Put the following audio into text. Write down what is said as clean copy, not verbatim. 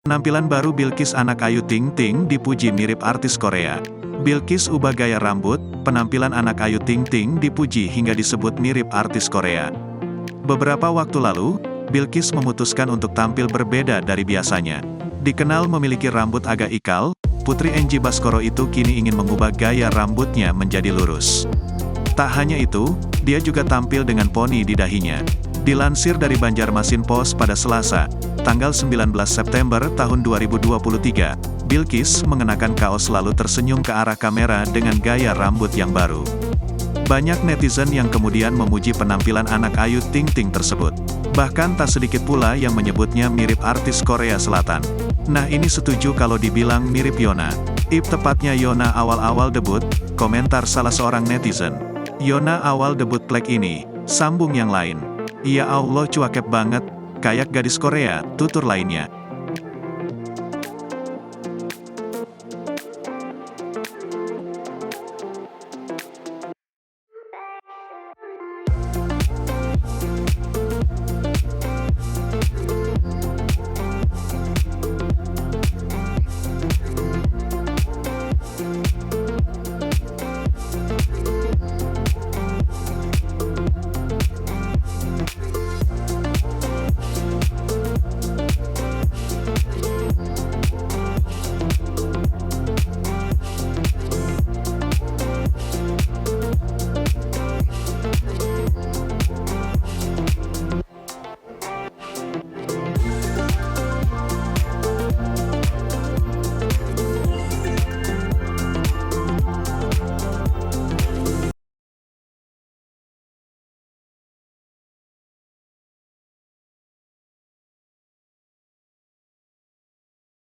Penampilan baru Bilqis anak Ayu Ting Ting dipuji mirip artis Korea. Bilqis ubah gaya rambut, penampilan anak Ayu Ting Ting dipuji hingga disebut mirip artis Korea. Beberapa waktu lalu, Bilqis memutuskan untuk tampil berbeda dari biasanya. Dikenal memiliki rambut agak ikal, Putri Angie Baskoro itu kini ingin mengubah gaya rambutnya menjadi lurus. Tak hanya itu, dia juga tampil dengan poni di dahinya. Dilansir dari Banjarmasin Post pada Selasa, tanggal 19 September tahun 2023, Bilqis mengenakan kaos lalu tersenyum ke arah kamera dengan gaya rambut yang baru. Banyak netizen yang kemudian memuji penampilan anak Ayu Ting Ting tersebut. Bahkan tak sedikit pula yang menyebutnya mirip artis Korea Selatan. Nah, ini setuju kalau dibilang mirip Yoona. Tepatnya Yoona awal-awal debut, komentar salah seorang netizen. Yoona awal debut plek ini, sambung yang lain. Ya Allah cuakep banget, kayak gadis Korea, tutur lainnya.